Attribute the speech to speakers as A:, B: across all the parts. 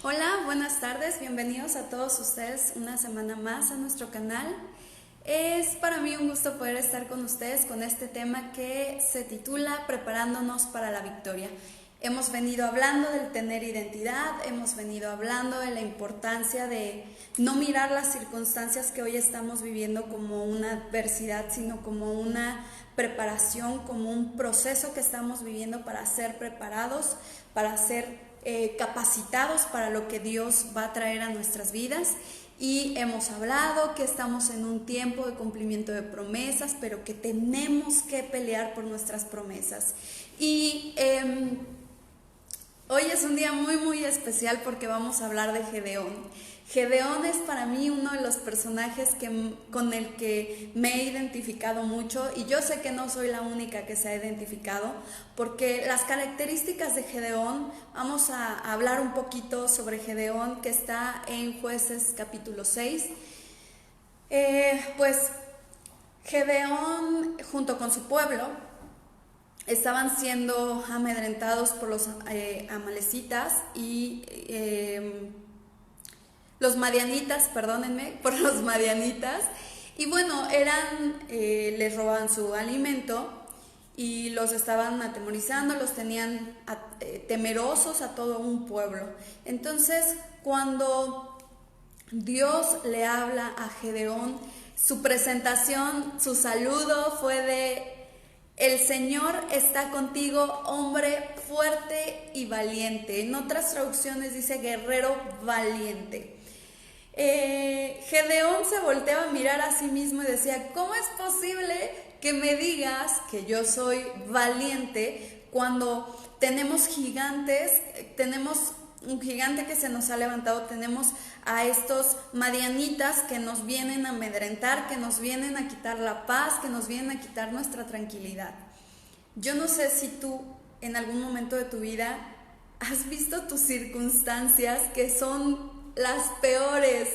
A: Hola, buenas tardes, bienvenidos a todos ustedes una semana más a nuestro canal. Es para mí un gusto poder estar con ustedes con este tema que se titula Preparándonos para la victoria. Hemos venido hablando del tener identidad, hemos venido hablando de la importancia de no mirar las circunstancias que hoy estamos viviendo como una adversidad, sino como una preparación, como un proceso que estamos viviendo para ser preparados, para ser capacitados para lo que Dios va a traer a nuestras vidas. Y hemos hablado que estamos en un tiempo de cumplimiento de promesas, pero que tenemos que pelear por nuestras promesas. Y hoy es un día muy especial porque vamos a hablar de Gedeón. Gedeón es para mí uno de los personajes con el que me he identificado mucho, y yo sé que no soy la única que se ha identificado, porque las características de Gedeón, vamos a hablar un poquito sobre Gedeón, que está en Jueces capítulo 6. Pues Gedeón junto con su pueblo estaban siendo amedrentados por los amalecitas y los madianitas, perdónenme, por los madianitas. Y bueno, les robaban su alimento y los estaban atemorizando, los tenían temerosos a todo un pueblo. Entonces, cuando Dios le habla a Gedeón, su presentación, su saludo fue de: el Señor está contigo, hombre fuerte y valiente. En otras traducciones dice guerrero valiente. Gedeón se volteaba a mirar a sí mismo y decía: ¿cómo es posible que me digas que yo soy valiente cuando tenemos gigantes, tenemos un gigante que se nos ha levantado, tenemos a estos madianitas que nos vienen a amedrentar, que nos vienen a quitar la paz, que nos vienen a quitar nuestra tranquilidad? Yo no sé si tú en algún momento de tu vida has visto tus circunstancias que son las peores,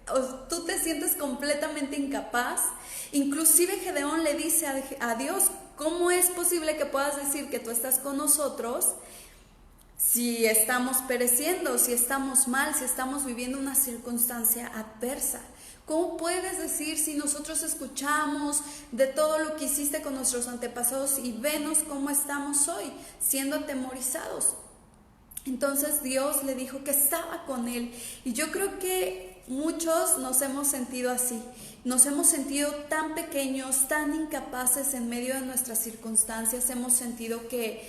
A: o tú te sientes completamente incapaz. Inclusive Gedeón le dice a Dios: ¿cómo es posible que puedas decir que tú estás con nosotros si estamos pereciendo, si estamos mal, si estamos viviendo una circunstancia adversa? ¿Cómo puedes decir si nosotros escuchamos de todo lo que hiciste con nuestros antepasados y venos cómo estamos hoy, siendo atemorizados? Entonces Dios le dijo que estaba con él, y yo creo que muchos nos hemos sentido así, nos hemos sentido tan pequeños, tan incapaces en medio de nuestras circunstancias, hemos sentido que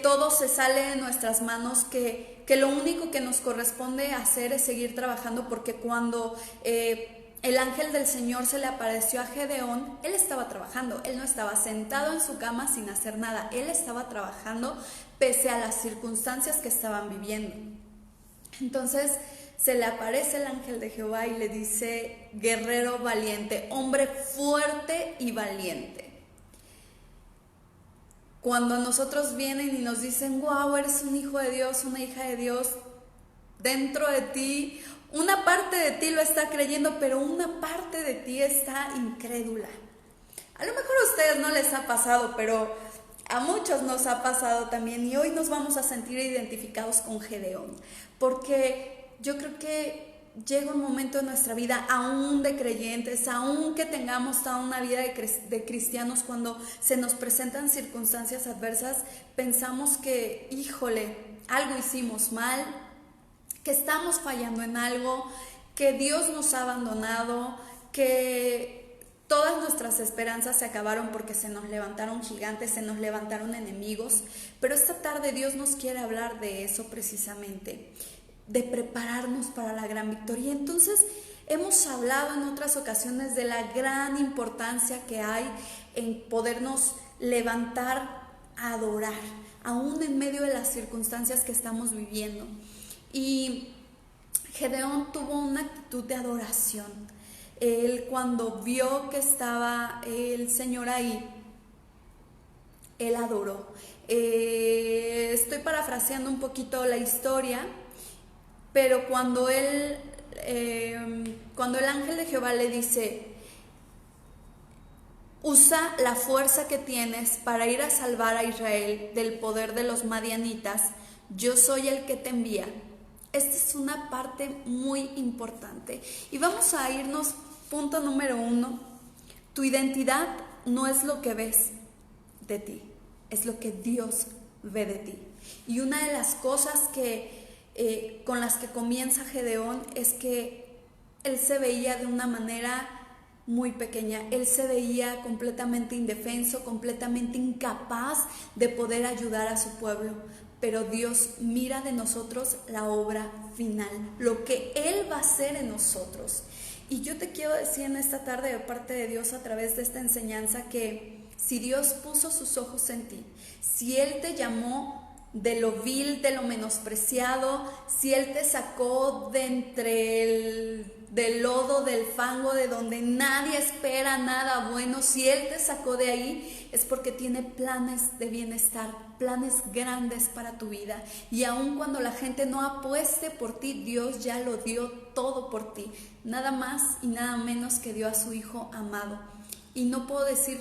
A: todo se sale de nuestras manos, que lo único que nos corresponde hacer es seguir trabajando, porque cuando el ángel del Señor se le apareció a Gedeón, él estaba trabajando, él no estaba sentado en su cama sin hacer nada, él estaba trabajando pese a las circunstancias que estaban viviendo. Entonces se le aparece el ángel de Jehová y le dice: guerrero valiente, hombre fuerte y valiente. Cuando a nosotros vienen y nos dicen: wow, eres un hijo de Dios, una hija de Dios, dentro de ti, una parte de ti lo está creyendo, pero una parte de ti está incrédula. A lo mejor a ustedes no les ha pasado, pero a muchos nos ha pasado también, y hoy nos vamos a sentir identificados con Gedeón, porque yo creo que llega un momento en nuestra vida, aún de creyentes, aún que tengamos toda una vida de cristianos, cuando se nos presentan circunstancias adversas, pensamos que, híjole, algo hicimos mal, que estamos fallando en algo, que Dios nos ha abandonado, que todas nuestras esperanzas se acabaron porque se nos levantaron gigantes, se nos levantaron enemigos. Pero esta tarde Dios nos quiere hablar de eso precisamente, de prepararnos para la gran victoria. Entonces, hemos hablado en otras ocasiones de la gran importancia que hay en podernos levantar a adorar, aún en medio de las circunstancias que estamos viviendo. Y Gedeón tuvo una actitud de adoración. Él, cuando vio que estaba el Señor ahí, él adoró. Estoy parafraseando un poquito la historia, pero cuando el ángel de Jehová le dice: usa la fuerza que tienes para ir a salvar a Israel del poder de los madianitas, yo soy el que te envía. Esta es una parte muy importante. Y vamos a irnos, punto número 1. Tu identidad no es lo que ves de ti, es lo que Dios ve de ti. Y una de las cosas con las que comienza Gedeón es que él se veía de una manera muy pequeña. Él se veía completamente indefenso, completamente incapaz de poder ayudar a su pueblo. Pero Dios mira de nosotros la obra final, lo que Él va a hacer en nosotros. Y yo te quiero decir en esta tarde de parte de Dios a través de esta enseñanza que si Dios puso sus ojos en ti, si Él te llamó de lo vil, de lo menospreciado, si Él te sacó de entre del lodo, del fango, de donde nadie espera nada bueno, si Él te sacó de ahí, es porque tiene planes de bienestar, planes grandes para tu vida. Y aun cuando la gente no apueste por ti, Dios ya lo dio todo por ti. Nada más y nada menos que dio a su Hijo amado. Y no puedo decir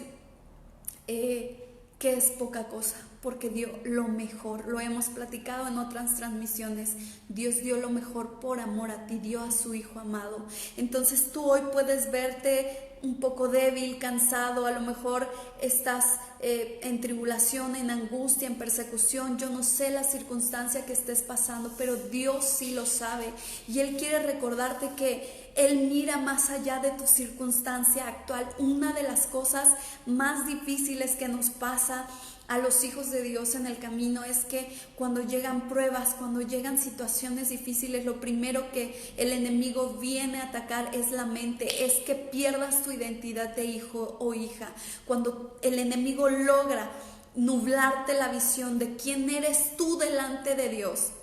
A: que es poca cosa, porque dio lo mejor. Lo hemos platicado en otras transmisiones. Dios dio lo mejor por amor a ti, dio a su Hijo amado. Entonces tú hoy puedes verte un poco débil, cansado, a lo mejor estás en tribulación, en angustia, en persecución. Yo no sé la circunstancia que estés pasando, pero Dios sí lo sabe. Y Él quiere recordarte que Él mira más allá de tu circunstancia actual. Una de las cosas más difíciles que nos pasa a los hijos de Dios en el camino es que cuando llegan pruebas, cuando llegan situaciones difíciles, lo primero que el enemigo viene a atacar es la mente, es que pierdas tu identidad de hijo o hija. Cuando el enemigo logra nublarte la visión de quién eres tú delante de Dios,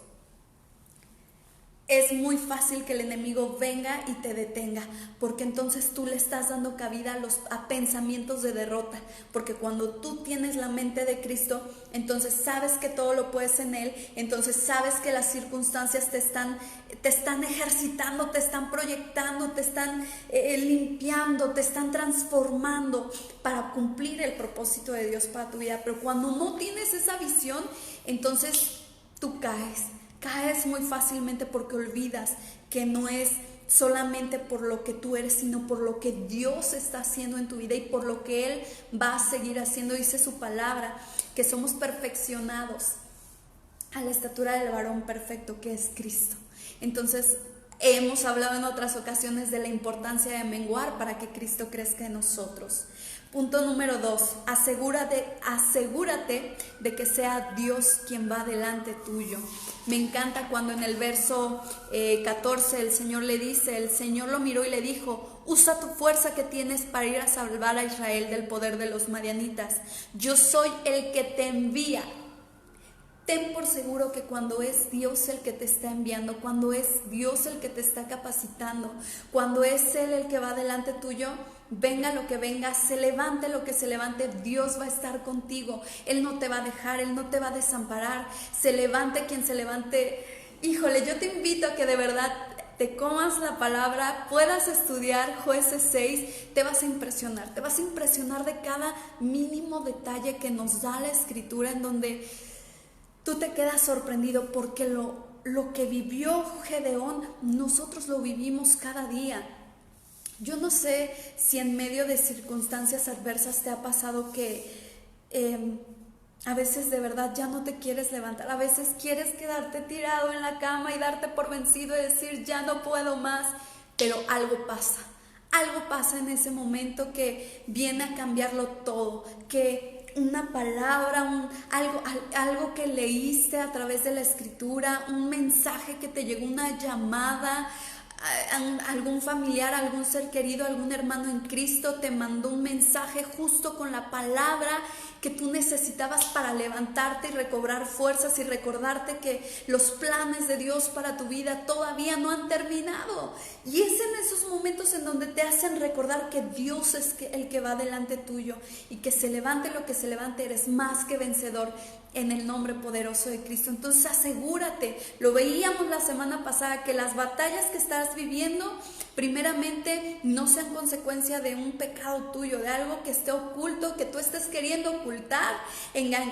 A: es muy fácil que el enemigo venga y te detenga, porque entonces tú le estás dando cabida a pensamientos de derrota, porque cuando tú tienes la mente de Cristo, entonces sabes que todo lo puedes en Él, entonces sabes que las circunstancias te están ejercitando, te están proyectando, te están limpiando, te están transformando para cumplir el propósito de Dios para tu vida. Pero cuando no tienes esa visión, entonces tú caes muy fácilmente, porque olvidas que no es solamente por lo que tú eres, sino por lo que Dios está haciendo en tu vida y por lo que Él va a seguir haciendo. Dice su palabra que somos perfeccionados a la estatura del varón perfecto, que es Cristo. Entonces hemos hablado en otras ocasiones de la importancia de menguar para que Cristo crezca en nosotros. Punto número 2, asegúrate de que sea Dios quien va delante tuyo. Me encanta cuando en el verso 14 el Señor le dice, el Señor lo miró y le dijo: usa tu fuerza que tienes para ir a salvar a Israel del poder de los madianitas. Yo soy el que te envía. Ten por seguro que cuando es Dios el que te está enviando, cuando es Dios el que te está capacitando, cuando es Él el que va delante tuyo, venga lo que venga, se levante lo que se levante, Dios va a estar contigo. Él no te va a dejar, Él no te va a desamparar. Se levante quien se levante. Híjole, yo te invito a que de verdad te comas la palabra, puedas estudiar Jueces 6, te vas a impresionar de cada mínimo detalle que nos da la Escritura, en donde tú te quedas sorprendido, porque lo que vivió Gedeón, nosotros lo vivimos cada día. Yo no sé si en medio de circunstancias adversas te ha pasado que a veces de verdad ya no te quieres levantar, a veces quieres quedarte tirado en la cama y darte por vencido y decir ya no puedo más, pero algo pasa en ese momento que viene a cambiarlo todo, que una palabra, algo que leíste a través de la Escritura, un mensaje que te llegó, una llamada, algún familiar, algún ser querido, algún hermano en Cristo te mandó un mensaje justo con la palabra que tú necesitabas para levantarte y recobrar fuerzas y recordarte que los planes de Dios para tu vida todavía no han terminado. Y es en esos momentos en donde te hacen recordar que Dios es el que va delante tuyo, y que se levante lo que se levante, eres más que vencedor en el nombre poderoso de Cristo. Entonces asegúrate, lo veíamos la semana pasada, que las batallas que estás viviendo primeramente no sean consecuencia de un pecado tuyo, de algo que esté oculto, que tú estés queriendo ocultar,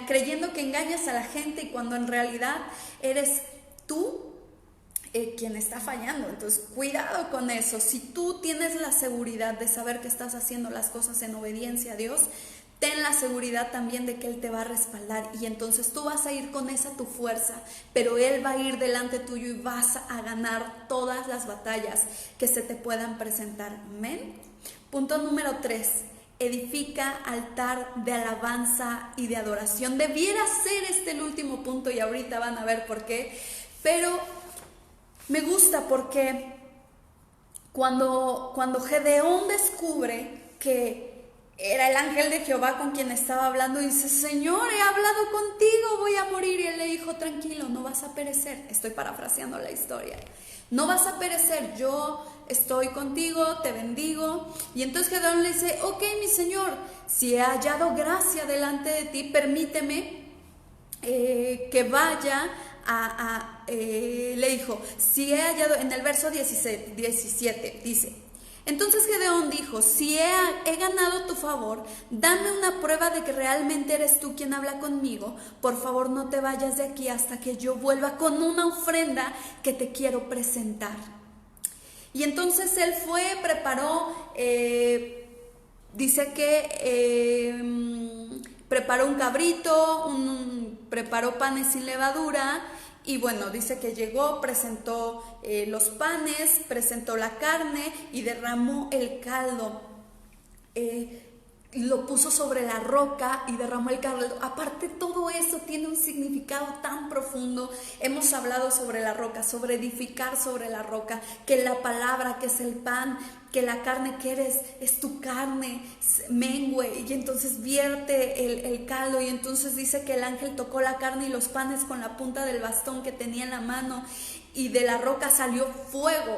A: creyendo que engañas a la gente, y cuando en realidad eres tú quien está fallando. Entonces, cuidado con eso. Si tú tienes la seguridad de saber que estás haciendo las cosas en obediencia a Dios, ten la seguridad también de que Él te va a respaldar, y entonces tú vas a ir con esa tu fuerza, pero Él va a ir delante tuyo y vas a ganar todas las batallas que se te puedan presentar. Amén. Punto número 3. Edifica altar de alabanza y de adoración. Debiera ser este el último punto y ahorita van a ver por qué, pero me gusta porque cuando Gedeón descubre que era el ángel de Jehová con quien estaba hablando, dice: Señor, he hablado contigo, voy a morir. Y él le dijo: tranquilo, no vas a perecer. Estoy parafraseando la historia. No vas a perecer, yo estoy contigo, te bendigo. Y entonces Gedeón le dice: ok, mi Señor, si he hallado gracia delante de ti, permíteme que vaya le dijo, si he hallado, en el verso 17 dice: entonces Gedeón dijo: si he ganado tu favor, dame una prueba de que realmente eres tú quien habla conmigo. Por favor, no te vayas de aquí hasta que yo vuelva con una ofrenda que te quiero presentar. Y entonces él fue, preparó, dice que preparó un cabrito, preparó panes sin levadura. Y bueno, dice que llegó, presentó los panes, presentó la carne y derramó el caldo. Lo puso sobre la roca y derramó el caldo. Aparte, todo eso tiene un significado tan profundo. Hemos hablado sobre la roca, sobre edificar sobre la roca, que la palabra, que es el pan, que la carne que eres es tu carne, mengue, y entonces vierte el caldo. Y entonces dice que el ángel tocó la carne y los panes con la punta del bastón que tenía en la mano, y de la roca salió fuego.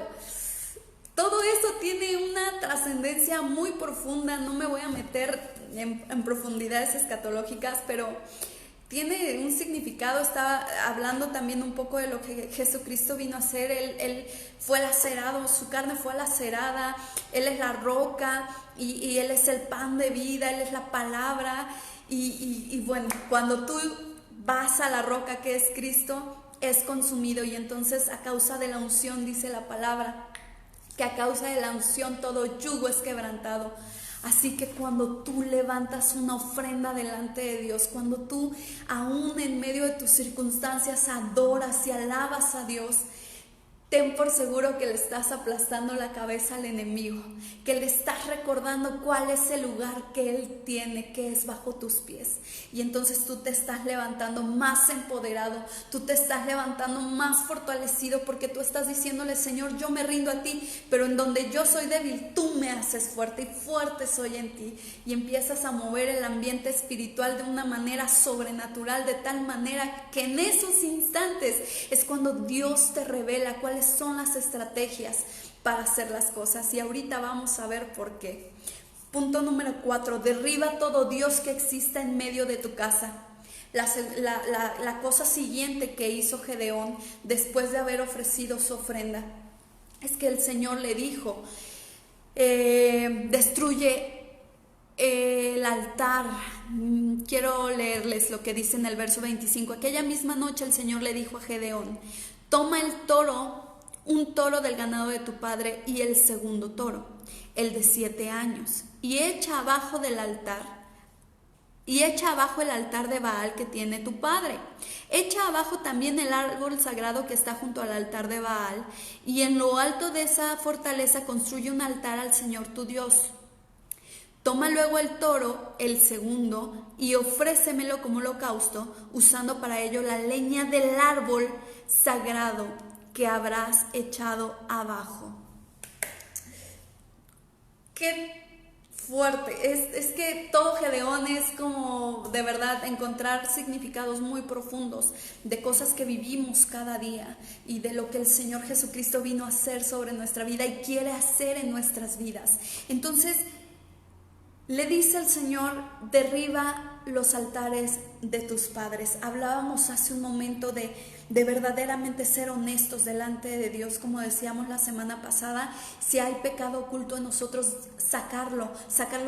A: Todo eso tiene una trascendencia muy profunda. No me voy a meter en profundidades escatológicas, pero tiene un significado. Estaba hablando también un poco de lo que Jesucristo vino a hacer. Él fue lacerado, su carne fue lacerada. Él es la roca y Él es el pan de vida, Él es la palabra. Y bueno, cuando tú vas a la roca que es Cristo, es consumido. Y entonces, a causa de la unción, dice la palabra, que a causa de la unción todo yugo es quebrantado. Así que cuando tú levantas una ofrenda delante de Dios, cuando tú aún en medio de tus circunstancias adoras y alabas a Dios, ten por seguro que le estás aplastando la cabeza al enemigo, que le estás recordando cuál es el lugar que él tiene, que es bajo tus pies. Y entonces tú te estás levantando más empoderado, tú te estás levantando más fortalecido, porque tú estás diciéndole: Señor, yo me rindo a ti, pero en donde yo soy débil, tú me haces fuerte, y fuerte soy en ti. Y empiezas a mover el ambiente espiritual de una manera sobrenatural, de tal manera que en esos instantes es cuando Dios te revela cuáles son las estrategias para hacer las cosas. Y ahorita vamos a ver por qué. Punto número 4. Derriba todo Dios que exista en medio de tu casa. La cosa siguiente que hizo Gedeón después de haber ofrecido su ofrenda es que el Señor le dijo: destruye el altar. Quiero leerles lo que dice en el verso 25. Aquella misma noche el Señor le dijo a Gedeón: toma un toro del ganado de tu padre y el segundo toro, el de 7 años, y echa abajo el altar de Baal que tiene tu padre. Echa abajo también el árbol sagrado que está junto al altar de Baal, y en lo alto de esa fortaleza construye un altar al Señor tu Dios. Toma luego el toro, el segundo, y ofrécemelo como holocausto, usando para ello la leña del árbol sagrado que habrás echado abajo. Qué fuerte. Es que todo Gedeón es como, de verdad, encontrar significados muy profundos de cosas que vivimos cada día y de lo que el Señor Jesucristo vino a hacer sobre nuestra vida y quiere hacer en nuestras vidas. Entonces, le dice el Señor: derriba los altares de tus padres. Hablábamos hace un momento de de verdaderamente ser honestos delante de Dios, como decíamos la semana pasada. Si hay pecado oculto en nosotros, sacarlo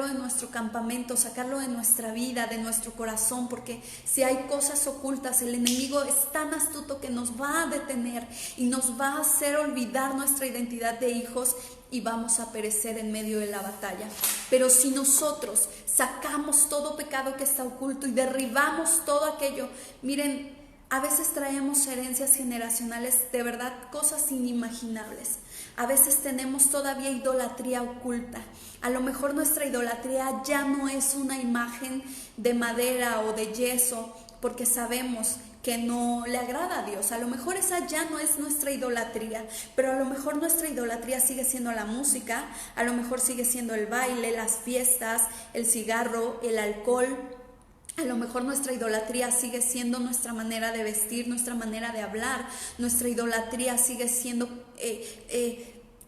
A: de nuestro campamento, sacarlo de nuestra vida, de nuestro corazón, porque si hay cosas ocultas, el enemigo es tan astuto que nos va a detener y nos va a hacer olvidar nuestra identidad de hijos y vamos a perecer en medio de la batalla. Pero si nosotros sacamos todo pecado que está oculto y derribamos todo aquello, miren, a veces traemos herencias generacionales, de verdad, cosas inimaginables. A veces tenemos todavía idolatría oculta. A lo mejor nuestra idolatría ya no es una imagen de madera o de yeso, porque sabemos que no le agrada a Dios. A lo mejor esa ya no es nuestra idolatría, pero a lo mejor nuestra idolatría sigue siendo la música, a lo mejor sigue siendo el baile, las fiestas, el cigarro, el alcohol. A lo mejor nuestra idolatría sigue siendo nuestra manera de vestir, nuestra manera de hablar. Nuestra idolatría sigue siendo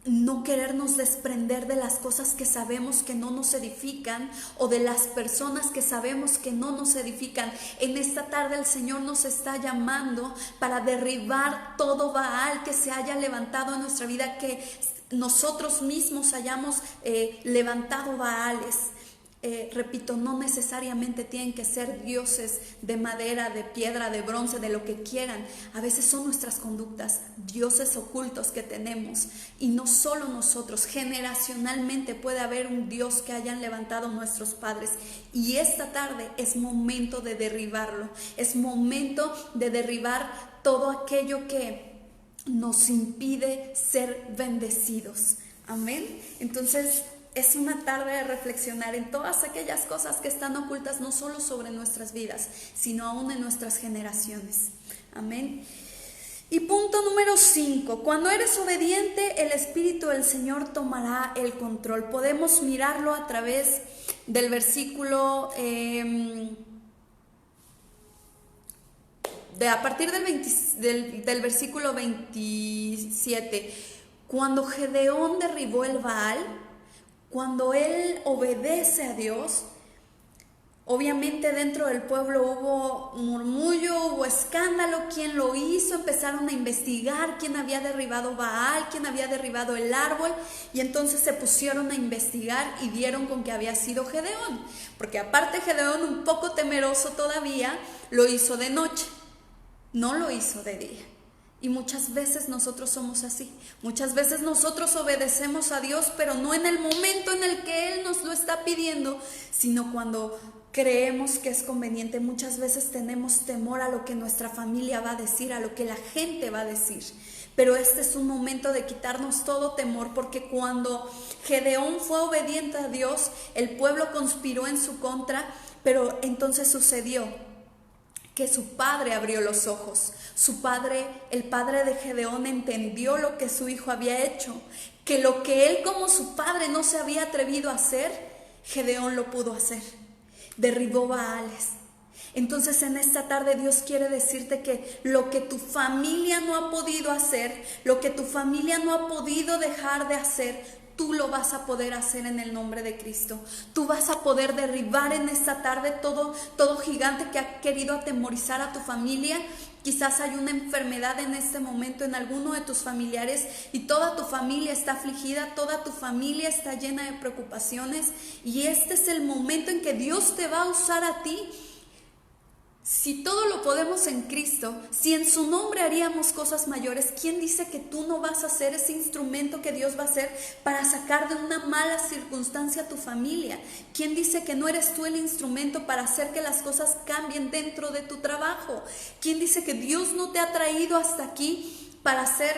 A: no querernos desprender de las cosas que sabemos que no nos edifican o de las personas que sabemos que no nos edifican. En esta tarde el Señor nos está llamando para derribar todo Baal que se haya levantado en nuestra vida, que nosotros mismos hayamos levantado Baales. Repito, no necesariamente tienen que ser dioses de madera, de piedra, de bronce, de lo que quieran. A veces son nuestras conductas, dioses ocultos que tenemos. Y no solo nosotros, generacionalmente puede haber un Dios que hayan levantado nuestros padres. Y esta tarde es momento de derribarlo. Es momento de derribar todo aquello que nos impide ser bendecidos. Amén. Entonces, es una tarde de reflexionar en todas aquellas cosas que están ocultas, no solo sobre nuestras vidas, sino aún en nuestras generaciones. Amén. Y punto número 5. Cuando eres obediente, el Espíritu del Señor tomará el control. Podemos mirarlo a través del versículo, a partir del versículo 27. Cuando Gedeón derribó el Baal, cuando él obedece a Dios, obviamente dentro del pueblo hubo murmullo, hubo escándalo. ¿Quién lo hizo? Empezaron a investigar quién había derribado Baal, quién había derribado el árbol, y entonces se pusieron a investigar y dieron con que había sido Gedeón, porque aparte Gedeón, un poco temeroso todavía, lo hizo de noche, no lo hizo de día. Y muchas veces nosotros somos así. Muchas veces nosotros obedecemos a Dios, pero no en el momento en el que Él nos lo está pidiendo, sino cuando creemos que es conveniente. Muchas veces tenemos temor a lo que nuestra familia va a decir, a lo que la gente va a decir. Pero este es un momento de quitarnos todo temor, porque cuando Gedeón fue obediente a Dios, el pueblo conspiró en su contra, pero entonces sucedió que su padre abrió los ojos. Su padre, el padre de Gedeón, entendió lo que su hijo había hecho, que lo que él como su padre no se había atrevido a hacer, Gedeón lo pudo hacer. Derribó Baales. Entonces en esta tarde Dios quiere decirte que lo que tu familia no ha podido hacer, lo que tu familia no ha podido dejar de hacer, tú lo vas a poder hacer en el nombre de Cristo. Tú vas a poder derribar en esta tarde todo gigante que ha querido atemorizar a tu familia. Quizás hay una enfermedad en este momento en alguno de tus familiares y toda tu familia está afligida, toda tu familia está llena de preocupaciones, y este es el momento en que Dios te va a usar a ti. Si todo lo podemos en Cristo, si en su nombre haríamos cosas mayores, ¿quién dice que tú no vas a ser ese instrumento que Dios va a hacer para sacar de una mala circunstancia a tu familia? ¿Quién dice que no eres tú el instrumento para hacer que las cosas cambien dentro de tu trabajo? ¿Quién dice que Dios no te ha traído hasta aquí para ser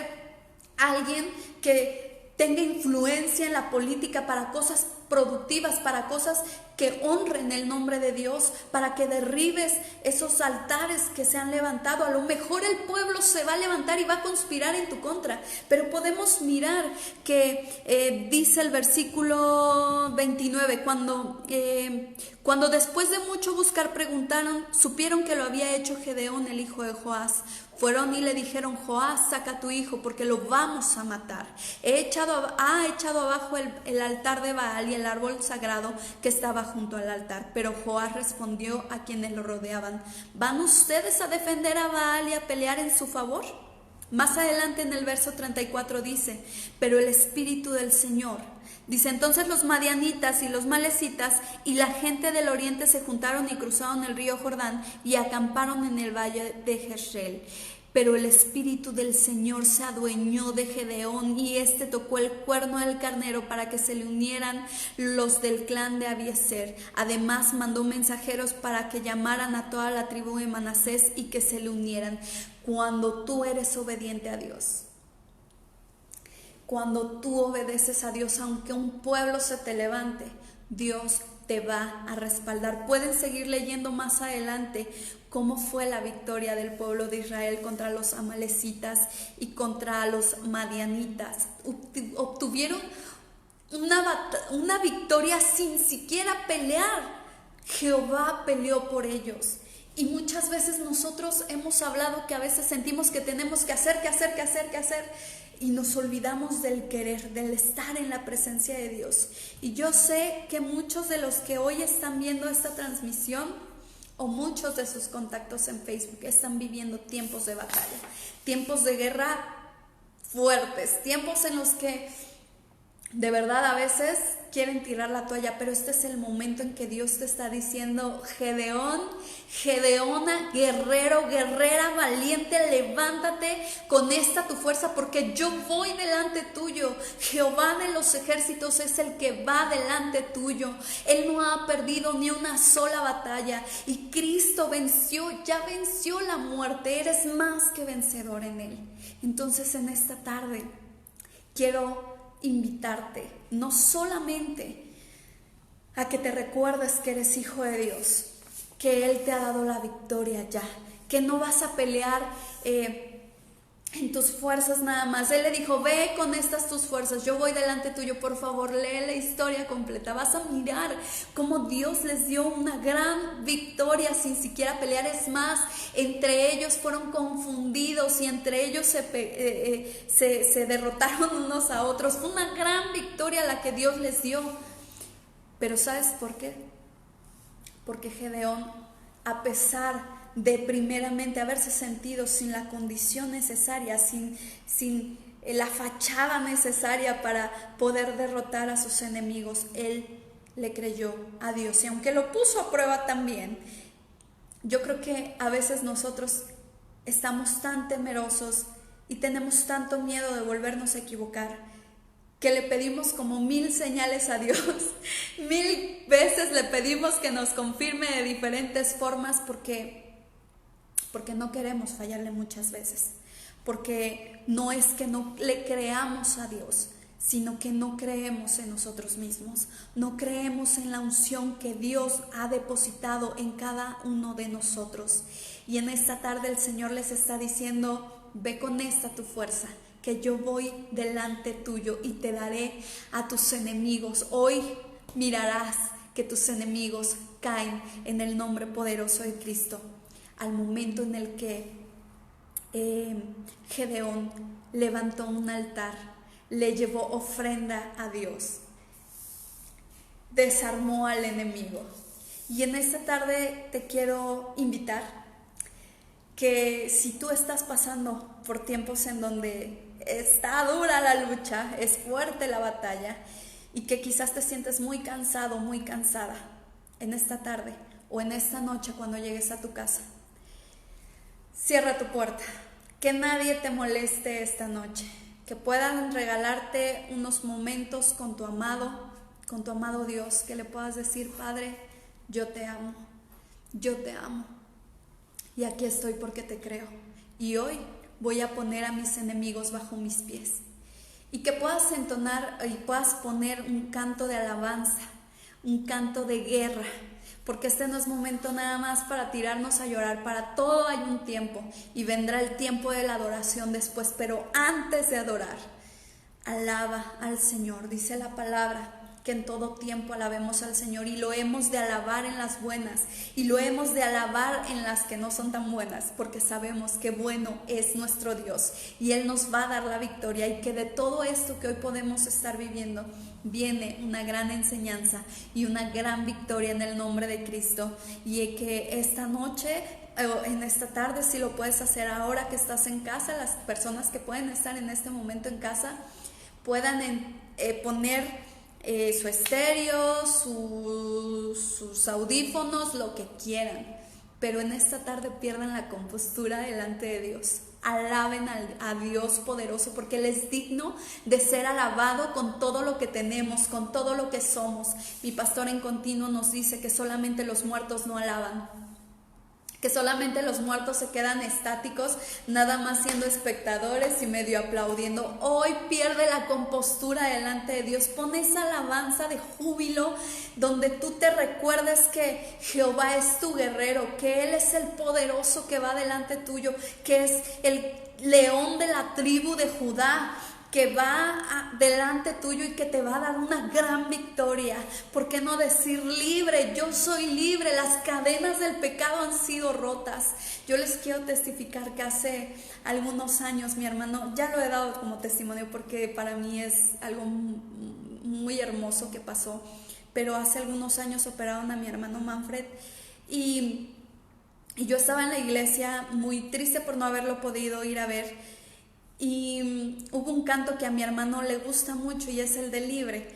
A: alguien que tenga influencia en la política para cosas productivas, para cosas que honren el nombre de Dios, para que derribes esos altares que se han levantado? A lo mejor el pueblo se va a levantar y va a conspirar en tu contra, pero podemos mirar que dice el versículo 29, cuando después de mucho buscar preguntaron, supieron que lo había hecho Gedeón, el hijo de Joás. Fueron y le dijeron: Joás, saca a tu hijo porque lo vamos a matar. Ha echado abajo el altar de Baal y el árbol sagrado que está bajo junto al altar. Pero Joás respondió a quienes lo rodeaban: ¿van ustedes a defender a Baal y a pelear en su favor? Más adelante en el verso 34 dice: pero el Espíritu del Señor, dice, entonces los madianitas y los malecitas y la gente del oriente se juntaron y cruzaron el río Jordán y acamparon en el valle de Jezreel. Pero el Espíritu del Señor se adueñó de Gedeón, y éste tocó el cuerno del carnero para que se le unieran los del clan de Abiezer. Además mandó mensajeros para que llamaran a toda la tribu de Manasés y que se le unieran. Cuando tú eres obediente a Dios, cuando tú obedeces a Dios, aunque un pueblo se te levante, Dios te va a respaldar. Pueden seguir leyendo más adelante cómo fue la victoria del pueblo de Israel contra los amalecitas y contra los madianitas. Obtuvieron una victoria sin siquiera pelear. Jehová peleó por ellos. Y muchas veces nosotros hemos hablado que a veces sentimos que tenemos que hacer, y nos olvidamos del querer, del estar en la presencia de Dios. Y yo sé que muchos de los que hoy están viendo esta transmisión, o muchos de sus contactos en Facebook, están viviendo tiempos de batalla, tiempos de guerra fuertes, tiempos en los que de verdad a veces quieren tirar la toalla, pero este es el momento en que Dios te está diciendo: Gedeón, Gedeona, guerrero, guerrera, valiente, levántate con esta tu fuerza, porque yo voy delante tuyo. Jehová de los ejércitos es el que va delante tuyo. Él no ha perdido ni una sola batalla, y Cristo venció, ya venció la muerte. Eres más que vencedor en Él. Entonces en esta tarde quiero invitarte no solamente a que te recuerdes que eres hijo de Dios, que Él te ha dado la victoria ya, que no vas a pelear en tus fuerzas nada más. Él le dijo: ve con estas tus fuerzas, yo voy delante tuyo. Por favor, lee la historia completa, vas a mirar cómo Dios les dio una gran victoria sin siquiera pelear. Es más, entre ellos fueron confundidos y entre ellos se derrotaron unos a otros. Fue una gran victoria la que Dios les dio. Pero ¿sabes por qué? Porque Gedeón, a pesar de primeramente haberse sentido sin la condición necesaria, sin la fachada necesaria para poder derrotar a sus enemigos, él le creyó a Dios. Y aunque lo puso a prueba también, yo creo que a veces nosotros estamos tan temerosos y tenemos tanto miedo de volvernos a equivocar, que le pedimos como 1000 señales a Dios. 1000 veces le pedimos que nos confirme de diferentes formas, porque no queremos fallarle muchas veces, porque no es que no le creamos a Dios, sino que no creemos en nosotros mismos, no creemos en la unción que Dios ha depositado en cada uno de nosotros. Y en esta tarde el Señor les está diciendo: ve con esta tu fuerza, que yo voy delante tuyo y te daré a tus enemigos. Hoy mirarás que tus enemigos caen en el nombre poderoso de Cristo. Al momento en el que Gedeón levantó un altar, le llevó ofrenda a Dios, desarmó al enemigo. Y en esta tarde te quiero invitar que si tú estás pasando por tiempos en donde está dura la lucha, es fuerte la batalla, y que quizás te sientes muy cansado, muy cansada, en esta tarde o en esta noche cuando llegues a tu casa, cierra tu puerta, que nadie te moleste esta noche, que puedan regalarte unos momentos con tu amado Dios, que le puedas decir: Padre, yo te amo, y aquí estoy porque te creo, y hoy voy a poner a mis enemigos bajo mis pies. Y que puedas entonar y puedas poner un canto de alabanza, un canto de guerra, porque este no es momento nada más para tirarnos a llorar. Para todo hay un tiempo, y vendrá el tiempo de la adoración después. Pero antes de adorar, alaba al Señor. Dice la palabra que en todo tiempo alabemos al Señor, y lo hemos de alabar en las buenas y lo hemos de alabar en las que no son tan buenas, porque sabemos que bueno es nuestro Dios y Él nos va a dar la victoria, y que de todo esto que hoy podemos estar viviendo viene una gran enseñanza y una gran victoria en el nombre de Cristo. Y que esta noche o en esta tarde, si lo puedes hacer ahora que estás en casa, las personas que pueden estar en este momento en casa puedan poner su estéreo, sus audífonos, lo que quieran, pero en esta tarde pierdan la compostura delante de Dios. Alaben a Dios poderoso, porque Él es digno de ser alabado con todo lo que tenemos, con todo lo que somos. Mi pastor en continuo nos dice que solamente los muertos no alaban, que solamente los muertos se quedan estáticos, nada más siendo espectadores y medio aplaudiendo. Hoy pierde la compostura delante de Dios. Pon esa alabanza de júbilo donde tú te recuerdes que Jehová es tu guerrero, que Él es el poderoso que va delante tuyo, que es el león de la tribu de Judá, que va delante tuyo y que te va a dar una gran victoria. ¿Por qué no decir libre? Yo soy libre, las cadenas del pecado han sido rotas. Yo les quiero testificar que hace algunos años mi hermano, ya lo he dado como testimonio porque para mí es algo muy hermoso que pasó, pero hace algunos años operaron a mi hermano Manfred y yo estaba en la iglesia muy triste por no haberlo podido ir a ver. Y hubo un canto que a mi hermano le gusta mucho y es el de Libre.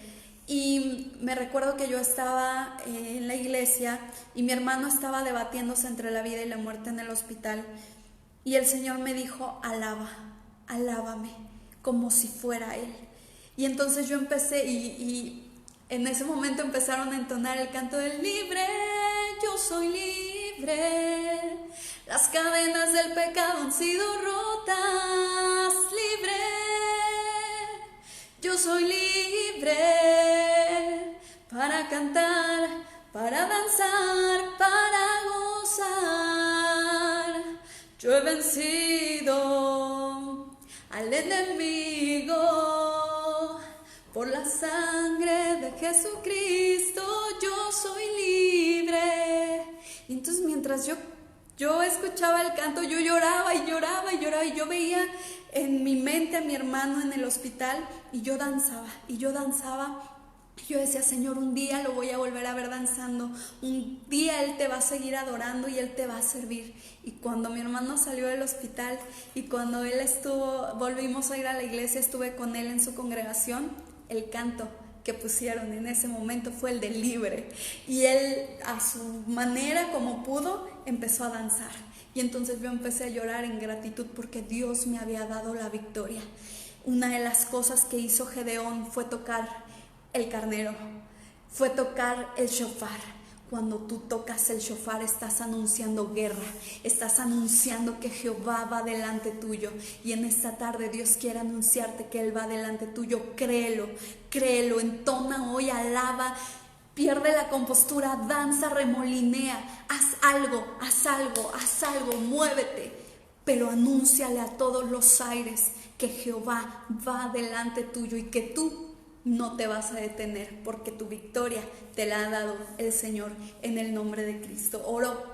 A: Y me recuerdo que yo estaba en la iglesia y mi hermano estaba debatiéndose entre la vida y la muerte en el hospital. Y el Señor me dijo, alábame, como si fuera Él. Y entonces yo empecé y en ese momento empezaron a entonar el canto del libre, yo soy libre. Las cadenas del pecado han sido rotas, libre, yo soy libre, para cantar, para danzar, para gozar. Yo he vencido al enemigo, por la sangre de Jesucristo, yo soy libre. Y entonces mientras yo escuchaba el canto, yo lloraba y lloraba y lloraba, y yo veía en mi mente a mi hermano en el hospital y yo danzaba y yo danzaba. Yo decía, Señor, un día lo voy a volver a ver danzando, un día Él te va a seguir adorando y Él te va a servir. Y cuando mi hermano salió del hospital y cuando él volvimos a ir a la iglesia, estuve con él en su congregación, el canto que pusieron en ese momento fue el de Libre, y él a su manera como pudo empezó a danzar, y entonces yo empecé a llorar en gratitud porque Dios me había dado la victoria. Una de las cosas que hizo Gedeón fue tocar el carnero, fue tocar el shofar. Cuando tú tocas el shofar estás anunciando guerra, estás anunciando que Jehová va delante tuyo, y en esta tarde Dios quiere anunciarte que Él va delante tuyo. Créelo, créelo, entona hoy, alaba, pierde la compostura, danza, remolinea, haz algo, muévete, pero anúnciale a todos los aires que Jehová va delante tuyo y que tú no te vas a detener, porque tu victoria te la ha dado el Señor en el nombre de Cristo. Oro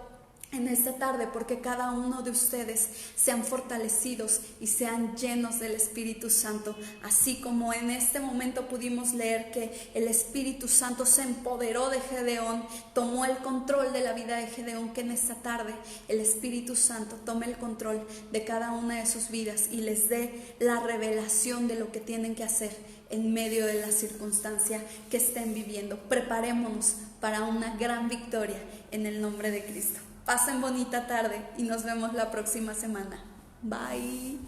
A: en esta tarde porque cada uno de ustedes sean fortalecidos y sean llenos del Espíritu Santo, así como en este momento pudimos leer que el Espíritu Santo se empoderó de Gedeón, tomó el control de la vida de Gedeón. Que en esta tarde el Espíritu Santo tome el control de cada una de sus vidas y les dé la revelación de lo que tienen que hacer en medio de la circunstancia que estén viviendo. Preparémonos para una gran victoria en el nombre de Cristo. Pasen bonita tarde y nos vemos la próxima semana. Bye.